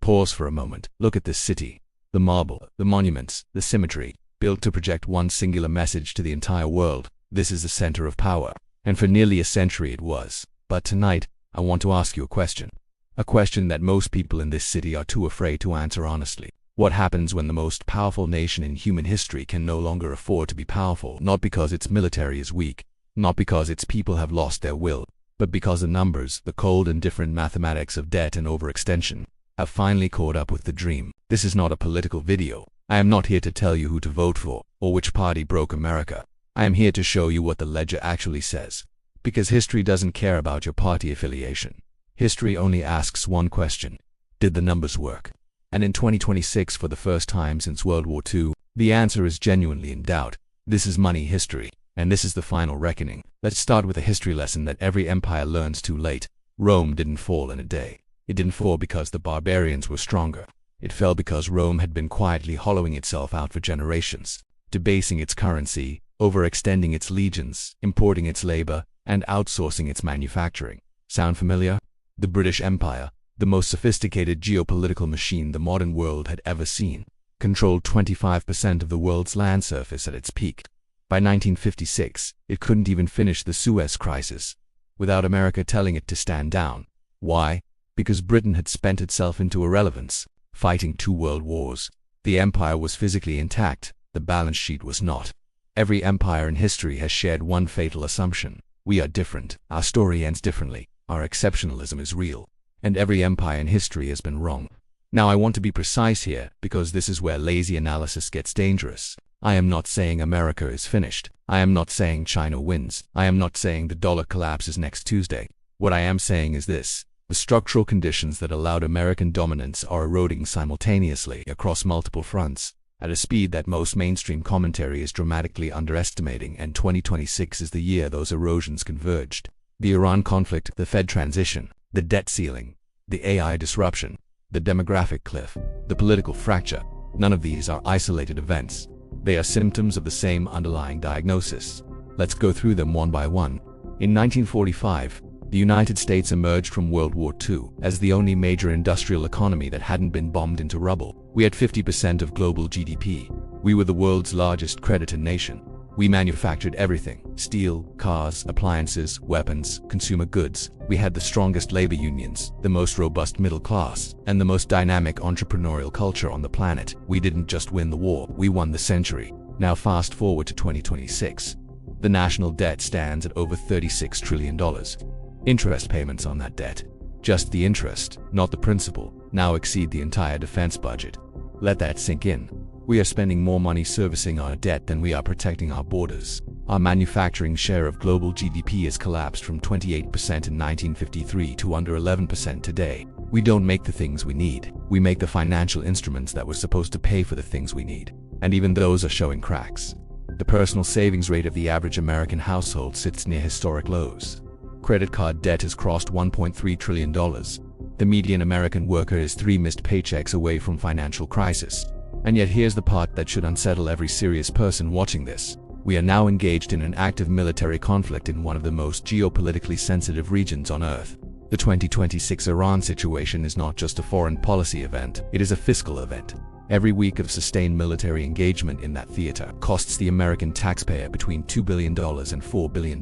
Pause for a moment. Look at this city. The marble, the monuments, the symmetry, built to project one singular message to the entire world. This is the center of power. And for nearly a century it was. But tonight, I want to ask you a question. A question that most people in this city are too afraid to answer honestly. What happens when the most powerful nation in human history can no longer afford to be powerful? Not because its military is weak, not because its people have lost their will, but because the numbers, the cold and different mathematics of debt and overextension, have finally caught up with the dream. This is not a political video. I am not here to tell you who to vote for, or which party broke America. I am here to show you what the ledger actually says. Because history doesn't care about your party affiliation. History only asks one question. Did the numbers work? And in 2026, for the first time since World War II, the answer is genuinely in doubt. This is money history, and this is the final reckoning. Let's start with a history lesson that every empire learns too late. Rome didn't fall in a day. It didn't fall because the barbarians were stronger. It fell because Rome had been quietly hollowing itself out for generations, debasing its currency, overextending its legions, importing its labor, and outsourcing its manufacturing. Sound familiar? The British Empire, the most sophisticated geopolitical machine the modern world had ever seen, controlled 25% of the world's land surface at its peak. By 1956, it couldn't even finish the Suez Crisis, without America telling it to stand down. Why? Because Britain had spent itself into irrelevance, fighting 2 world wars. The empire was physically intact, the balance sheet was not. Every empire in history has shared one fatal assumption. We are different. Our story ends differently. Our exceptionalism is real. And every empire in history has been wrong. Now I want to be precise here, because this is where lazy analysis gets dangerous. I am not saying America is finished. I am not saying China wins. I am not saying the dollar collapses next Tuesday. What I am saying is this. The structural conditions that allowed American dominance are eroding simultaneously across multiple fronts, at a speed that most mainstream commentary is dramatically underestimating, and 2026 is the year those erosions converged. The Iran conflict, the Fed transition, the debt ceiling, the AI disruption, the demographic cliff, the political fracture, none of these are isolated events. They are symptoms of the same underlying diagnosis. Let's go through them one by one. In 1945, the United States emerged from World War II as the only major industrial economy that hadn't been bombed into rubble. We had 50% of global GDP. We were the world's largest creditor nation. We manufactured everything: steel, cars, appliances, weapons, consumer goods. We had the strongest labor unions, the most robust middle class, and the most dynamic entrepreneurial culture on the planet. We didn't just win the war, we won the century. Now fast forward to 2026. The national debt stands at over $36 trillion. Interest payments on that debt, just the interest, not the principal, now exceed the entire defense budget. Let that sink in. We are spending more money servicing our debt than we are protecting our borders. Our manufacturing share of global GDP has collapsed from 28% in 1953 to under 11% today. We don't make the things we need. We make the financial instruments that were supposed to pay for the things we need. And even those are showing cracks. The personal savings rate of the average American household sits near historic lows. Credit card debt has crossed $1.3 trillion. The median American worker is 3 missed paychecks away from financial crisis. And yet here's the part that should unsettle every serious person watching this. We are now engaged in an active military conflict in one of the most geopolitically sensitive regions on Earth. The 2026 Iran situation is not just a foreign policy event, it is a fiscal event. Every week of sustained military engagement in that theater costs the American taxpayer between $2 billion and $4 billion.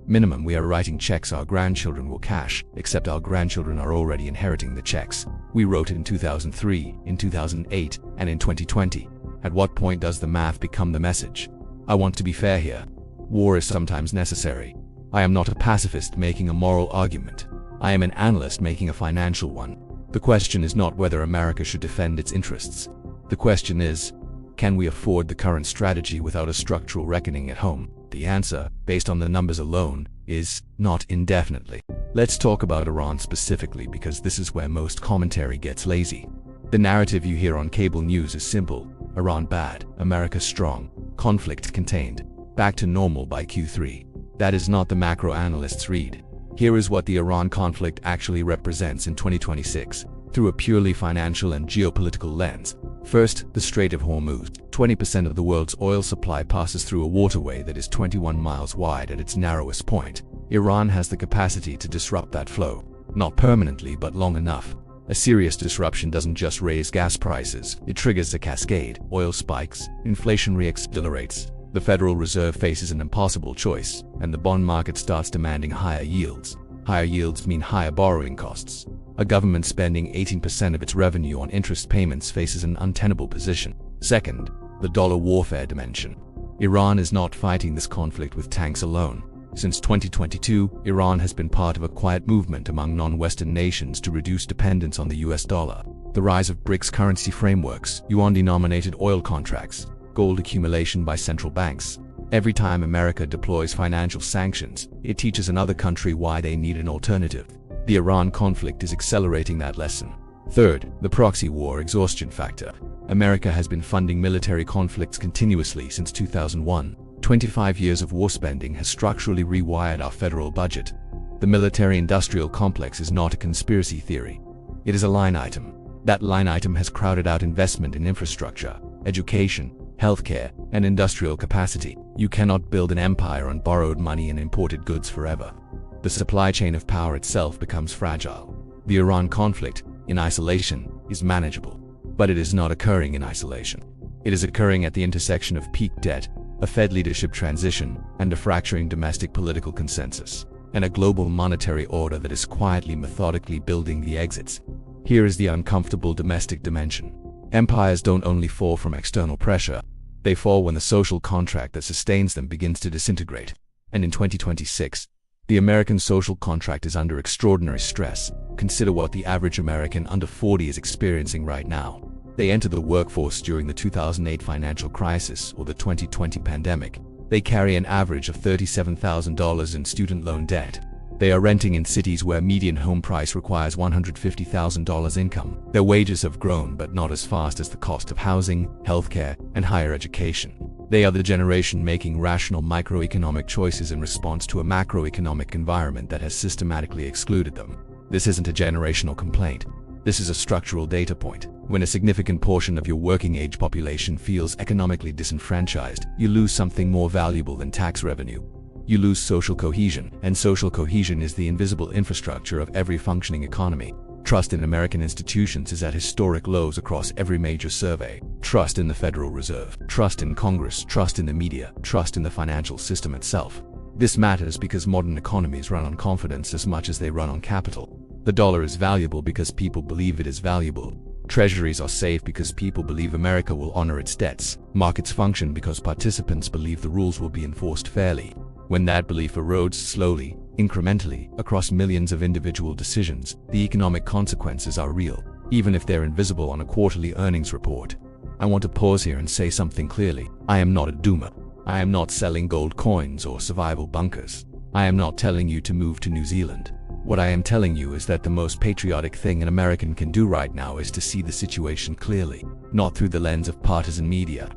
Minimum, we are writing checks our grandchildren will cash, except our grandchildren are already inheriting the checks. We wrote it in 2003, in 2008, and in 2020. At what point does the math become the message? I want to be fair here. War is sometimes necessary. I am not a pacifist making a moral argument. I am an analyst making a financial one. The question is not whether America should defend its interests. The question is, can we afford the current strategy without a structural reckoning at home? The answer, based on the numbers alone, is not indefinitely. Let's talk about Iran specifically, because this is where most commentary gets lazy. The narrative you hear on cable news is simple: Iran bad, America strong, conflict contained, back to normal by Q3. That is not the macro analysts' read. Here is what the Iran conflict actually represents in 2026, through a purely financial and geopolitical lens. First, the Strait of Hormuz. 20% of the world's oil supply passes through a waterway that is 21 miles wide at its narrowest point. Iran has the capacity to disrupt that flow, not permanently but long enough. A serious disruption doesn't just raise gas prices, it triggers a cascade. Oil spikes, inflation re-accelerates, the Federal Reserve faces an impossible choice, and the bond market starts demanding higher yields. Higher yields mean higher borrowing costs. A government spending 18% of its revenue on interest payments faces an untenable position. Second, the dollar warfare dimension. Iran is not fighting this conflict with tanks alone. Since 2022, Iran has been part of a quiet movement among non-Western nations to reduce dependence on the US dollar. The rise of BRICS currency frameworks, yuan-denominated oil contracts, gold accumulation by central banks. Every time America deploys financial sanctions, it teaches another country why they need an alternative. The Iran conflict is accelerating that lesson. Third, the proxy war exhaustion factor. America has been funding military conflicts continuously since 2001. 25 years of war spending has structurally rewired our federal budget. The military-industrial complex is not a conspiracy theory. It is a line item. That line item has crowded out investment in infrastructure, education, healthcare, and industrial capacity. You cannot build an empire on borrowed money and imported goods forever. The supply chain of power itself becomes fragile. The Iran conflict, in isolation, is manageable. But it is not occurring in isolation. It is occurring at the intersection of peak debt, a Fed leadership transition, and a fracturing domestic political consensus, and a global monetary order that is quietly, methodically building the exits. Here is the uncomfortable domestic dimension. Empires don't only fall from external pressure, they fall when the social contract that sustains them begins to disintegrate. And in 2026, the American social contract is under extraordinary stress. Consider what the average American under 40 is experiencing right now. They enter the workforce during the 2008 financial crisis or the 2020 pandemic. They carry an average of $37,000 in student loan debt. They are renting in cities where median home price requires $150,000 income. Their wages have grown, but not as fast as the cost of housing, healthcare, and higher education. They are the generation making rational microeconomic choices in response to a macroeconomic environment that has systematically excluded them. This isn't a generational complaint. This is a structural data point. When a significant portion of your working-age population feels economically disenfranchised, you lose something more valuable than tax revenue. You lose social cohesion, and social cohesion is the invisible infrastructure of every functioning economy. Trust in American institutions is at historic lows across every major survey. Trust in the Federal Reserve, trust in Congress, trust in the media, trust in the financial system itself. This matters because modern economies run on confidence as much as they run on capital. The dollar is valuable because people believe it is valuable. Treasuries are safe because people believe America will honor its debts. Markets function because participants believe the rules will be enforced fairly. When that belief erodes slowly, incrementally, across millions of individual decisions, the economic consequences are real, even if they're invisible on a quarterly earnings report. I want to pause here and say something clearly. I am not a doomer. I am not selling gold coins or survival bunkers. I am not telling you to move to New Zealand. What I am telling you is that the most patriotic thing an American can do right now is to see the situation clearly, not through the lens of partisan media,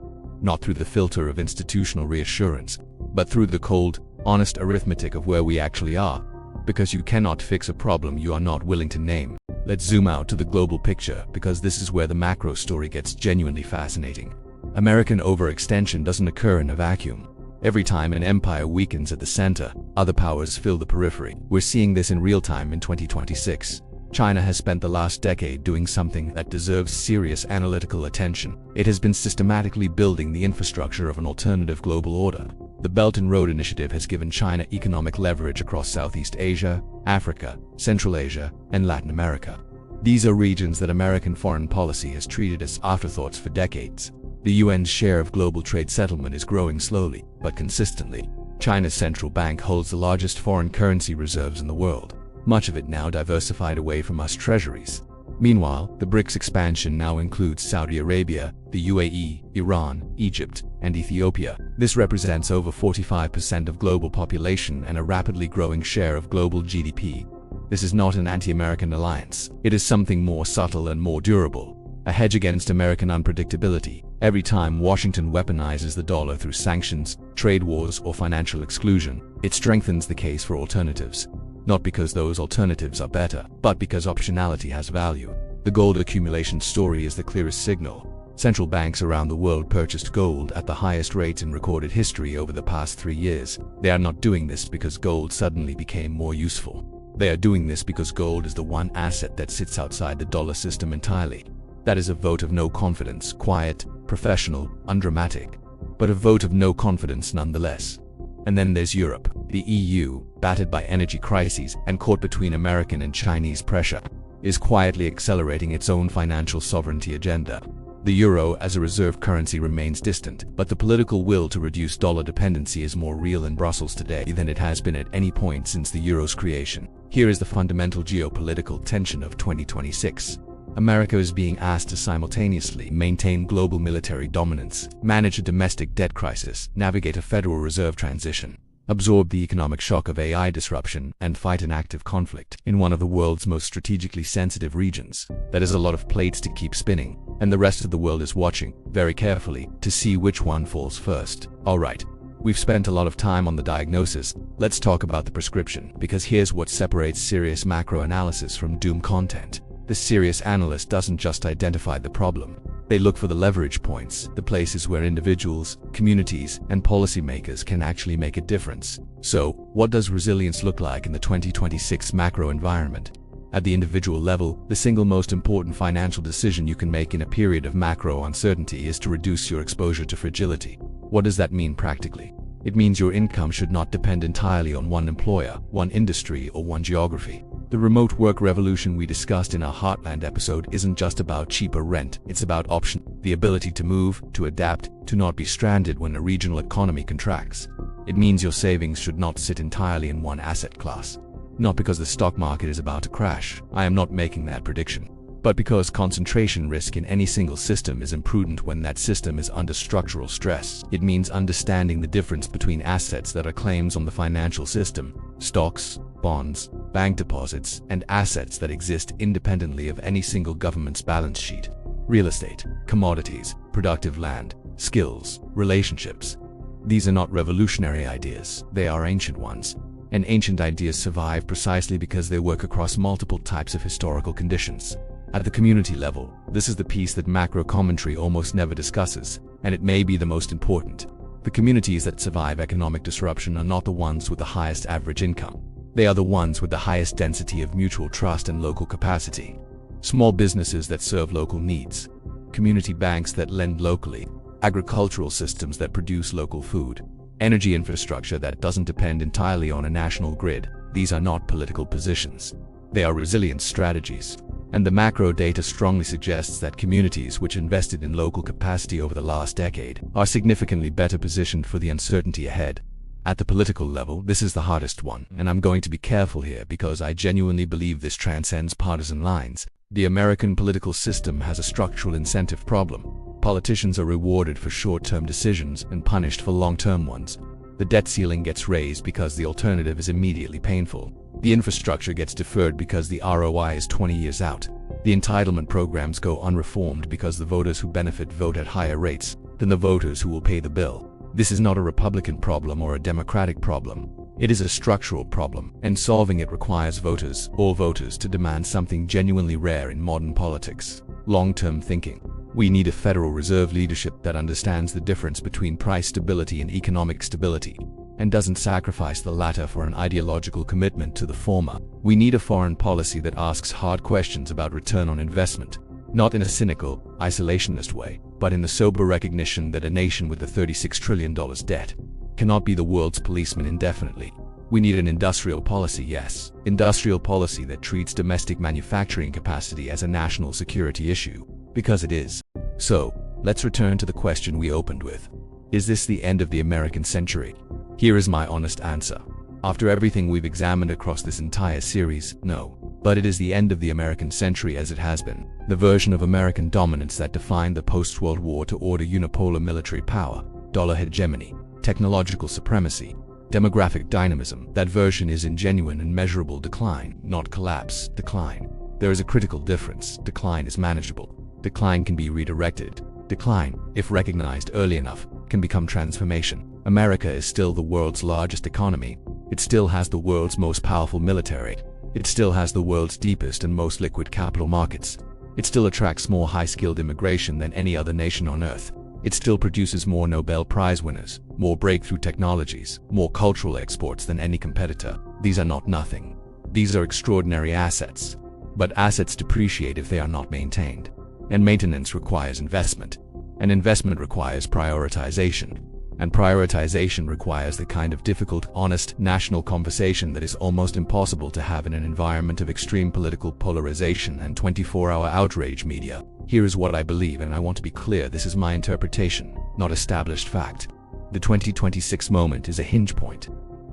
not through the filter of institutional reassurance, but through the cold, honest arithmetic of where we actually are, because you cannot fix a problem you are not willing to name. Let's zoom out to the global picture, because this is where the macro story gets genuinely fascinating. American overextension doesn't occur in a vacuum. Every time an empire weakens at the center, other powers fill the periphery. We're seeing this in real time in 2026. China has spent the last decade doing something that deserves serious analytical attention. It has been systematically building the infrastructure of an alternative global order. The Belt and Road Initiative has given China economic leverage across Southeast Asia, Africa, Central Asia, and Latin America. These are regions that American foreign policy has treated as afterthoughts for decades. The UN's share of global trade settlement is growing slowly, but consistently. China's central bank holds the largest foreign currency reserves in the world, much of it now diversified away from US treasuries. Meanwhile, the BRICS expansion now includes Saudi Arabia, the UAE, Iran, Egypt, and Ethiopia. This represents over 45% of global population and a rapidly growing share of global GDP. This is not an anti-American alliance. It is something more subtle and more durable. A hedge against American unpredictability. Every time Washington weaponizes the dollar through sanctions, trade wars, or financial exclusion, it strengthens the case for alternatives. Not because those alternatives are better, but because optionality has value. The gold accumulation story is the clearest signal. Central banks around the world purchased gold at the highest rates in recorded history over the past 3 years. They are not doing this because gold suddenly became more useful. They are doing this because gold is the one asset that sits outside the dollar system entirely. That is a vote of no confidence, quiet, professional, undramatic, but a vote of no confidence nonetheless. And then there's Europe. The EU, battered by energy crises and caught between American and Chinese pressure, is quietly accelerating its own financial sovereignty agenda. The euro as a reserve currency remains distant, but the political will to reduce dollar dependency is more real in Brussels today than it has been at any point since the euro's creation. Here is the fundamental geopolitical tension of 2026. America is being asked to simultaneously maintain global military dominance, manage a domestic debt crisis, navigate a Federal Reserve transition, absorb the economic shock of AI disruption, and fight an active conflict in one of the world's most strategically sensitive regions. That is a lot of plates to keep spinning, and the rest of the world is watching very carefully to see which one falls first. Alright, we've spent a lot of time on the diagnosis. Let's talk about the prescription, because here's what separates serious macro analysis from doom content. The serious analyst doesn't just identify the problem. They look for the leverage points, the places where individuals, communities, and policymakers can actually make a difference. So, what does resilience look like in the 2026 macro environment? At the individual level, the single most important financial decision you can make in a period of macro uncertainty is to reduce your exposure to fragility. What does that mean practically? It means your income should not depend entirely on one employer, one industry, or one geography. The remote work revolution we discussed in our Heartland episode isn't just about cheaper rent, it's about option, the ability to move, to adapt, to not be stranded when a regional economy contracts. It means your savings should not sit entirely in one asset class. Not because the stock market is about to crash, I am not making that prediction, but because concentration risk in any single system is imprudent when that system is under structural stress. It means understanding the difference between assets that are claims on the financial system, stocks, bonds, bank deposits, and assets that exist independently of any single government's balance sheet. Real estate, commodities, productive land, skills, relationships. These are not revolutionary ideas, they are ancient ones. And ancient ideas survive precisely because they work across multiple types of historical conditions. At the community level, this is the piece that macro commentary almost never discusses, and it may be the most important. The communities that survive economic disruption are not the ones with the highest average income. They are the ones with the highest density of mutual trust and local capacity. Small businesses that serve local needs, community banks that lend locally, agricultural systems that produce local food, energy infrastructure that doesn't depend entirely on a national grid. These are not political positions. They are resilience strategies. And the macro data strongly suggests that communities which invested in local capacity over the last decade are significantly better positioned for the uncertainty ahead. At the political level, this is the hardest one, and I'm going to be careful here because I genuinely believe this transcends partisan lines. The American political system has a structural incentive problem. Politicians are rewarded for short-term decisions and punished for long-term ones. The debt ceiling gets raised because the alternative is immediately painful. The infrastructure gets deferred because the ROI is 20 years out. The entitlement programs go unreformed because the voters who benefit vote at higher rates than the voters who will pay the bill. This is not a Republican problem or a Democratic problem. It is a structural problem, and solving it requires voters, all voters, to demand something genuinely rare in modern politics: long-term thinking. We need a Federal Reserve leadership that understands the difference between price stability and economic stability, and doesn't sacrifice the latter for an ideological commitment to the former. We need a foreign policy that asks hard questions about return on investment, not in a cynical, isolationist way, but in the sober recognition that a nation with a $36 trillion debt cannot be the world's policeman indefinitely. We need an industrial policy, yes, industrial policy that treats domestic manufacturing capacity as a national security issue, because it is. So, let's return to the question we opened with. Is this the end of the American century? Here is my honest answer. After everything we've examined across this entire series, no. But it is the end of the American century as it has been. The version of American dominance that defined the post-World War order unipolar military power, dollar hegemony, technological supremacy, demographic dynamism. That version is in genuine and measurable decline, not collapse, decline. There is a critical difference. Decline is manageable. Decline can be redirected. Decline, if recognized early enough, can become transformation. America is still the world's largest economy. It still has the world's most powerful military. It still has the world's deepest and most liquid capital markets. It still attracts more high-skilled immigration than any other nation on Earth. It still produces more Nobel Prize winners, more breakthrough technologies, more cultural exports than any competitor. These are not nothing. These are extraordinary assets. But assets depreciate if they are not maintained. And maintenance requires investment. And investment requires prioritization. And prioritization requires the kind of difficult, honest, national conversation that is almost impossible to have in an environment of extreme political polarization and 24-hour outrage media. Here is what I believe, and I want to be clear, this is my interpretation, not established fact. The 2026 moment is a hinge point.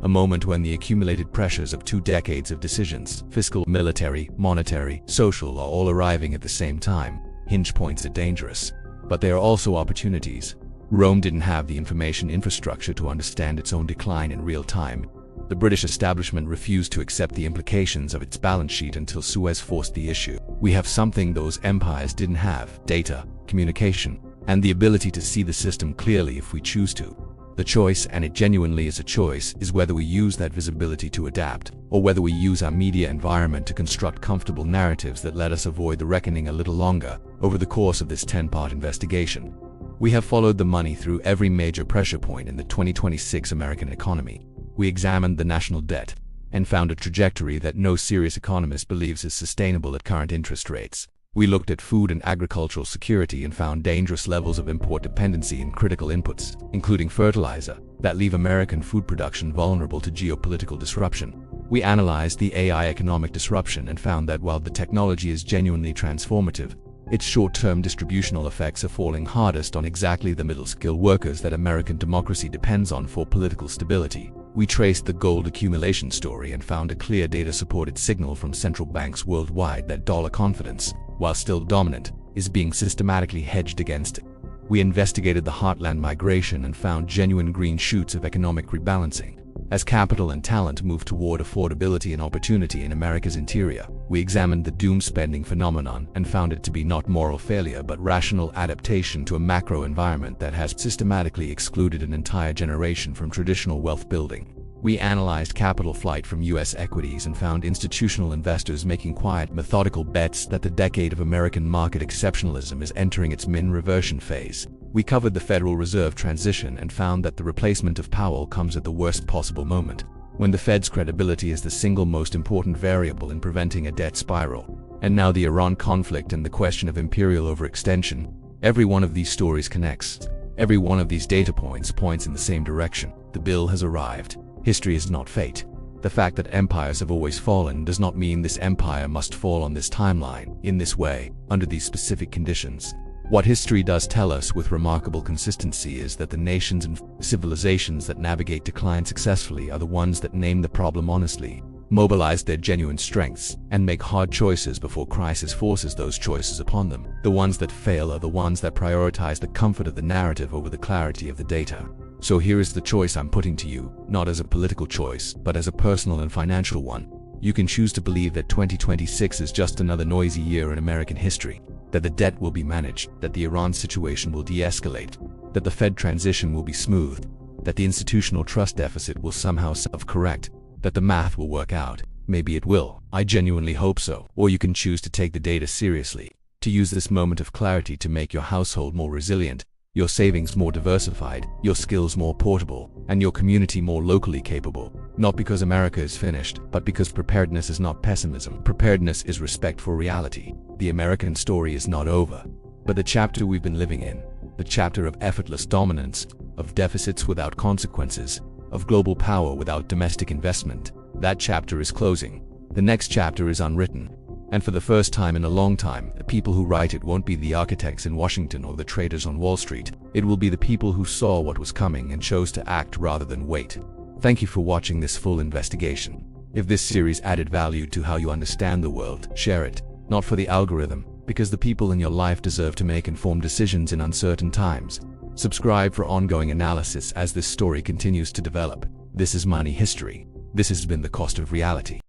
A moment when the accumulated pressures of 2 decades of decisions, fiscal, military, monetary, social, are all arriving at the same time. Hinge points are dangerous. But they are also opportunities. Rome didn't have the information infrastructure to understand its own decline in real time. The British establishment refused to accept the implications of its balance sheet until Suez forced the issue. We have something those empires didn't have: data, communication, and the ability to see the system clearly if we choose to. The choice, and it genuinely is a choice, is whether we use that visibility to adapt, or whether we use our media environment to construct comfortable narratives that let us avoid the reckoning a little longer. Over the course of this 10-part investigation, we have followed the money through every major pressure point in the 2026 American economy. We examined the national debt and found a trajectory that no serious economist believes is sustainable at current interest rates. We looked at food and agricultural security and found dangerous levels of import dependency in critical inputs, including fertilizer, that leave American food production vulnerable to geopolitical disruption. We analyzed the AI economic disruption and found that while the technology is genuinely transformative, its short-term distributional effects are falling hardest on exactly the middle-skill workers that American democracy depends on for political stability. We traced the gold accumulation story and found a clear data-supported signal from central banks worldwide that dollar confidence, while still dominant, is being systematically hedged against it. We investigated the heartland migration and found genuine green shoots of economic rebalancing. As capital and talent move toward affordability and opportunity in America's interior, we examined the doom spending phenomenon and found it to be not moral failure but rational adaptation to a macro environment that has systematically excluded an entire generation from traditional wealth building. We analyzed capital flight from U.S. equities and found institutional investors making quiet, methodical bets that the decade of American market exceptionalism is entering its mean reversion phase. We covered the Federal Reserve transition and found that the replacement of Powell comes at the worst possible moment, when the Fed's credibility is the single most important variable in preventing a debt spiral. And now the Iran conflict and the question of imperial overextension. Every one of these stories connects. Every one of these data points points in the same direction. The bill has arrived. History is not fate. The fact that empires have always fallen does not mean this empire must fall on this timeline, in this way, under these specific conditions. What history does tell us with remarkable consistency is that the nations and civilizations that navigate decline successfully are the ones that name the problem honestly, mobilize their genuine strengths, and make hard choices before crisis forces those choices upon them. The ones that fail are the ones that prioritize the comfort of the narrative over the clarity of the data. So here is the choice I'm putting to you, not as a political choice, but as a personal and financial one. You can choose to believe that 2026 is just another noisy year in American history, that the debt will be managed, that the Iran situation will de-escalate, that the Fed transition will be smooth, that the institutional trust deficit will somehow self-correct, that the math will work out. Maybe it will. I genuinely hope so. Or you can choose to take the data seriously, to use this moment of clarity to make your household more resilient, your savings more diversified, your skills more portable, and your community more locally capable. Not because America is finished, but because preparedness is not pessimism. Preparedness is respect for reality. The American story is not over, but the chapter we've been living in, the chapter of effortless dominance, of deficits without consequences, of global power without domestic investment, that chapter is closing. The next chapter is unwritten. And for the first time in a long time, the people who write it won't be the architects in Washington or the traders on Wall Street. It will be the people who saw what was coming and chose to act rather than wait. Thank you for watching this full investigation. If this series added value to how you understand the world, share it. Not for the algorithm, because the people in your life deserve to make informed decisions in uncertain times. Subscribe for ongoing analysis as this story continues to develop. This is Money History. This has been The Cost of Reality.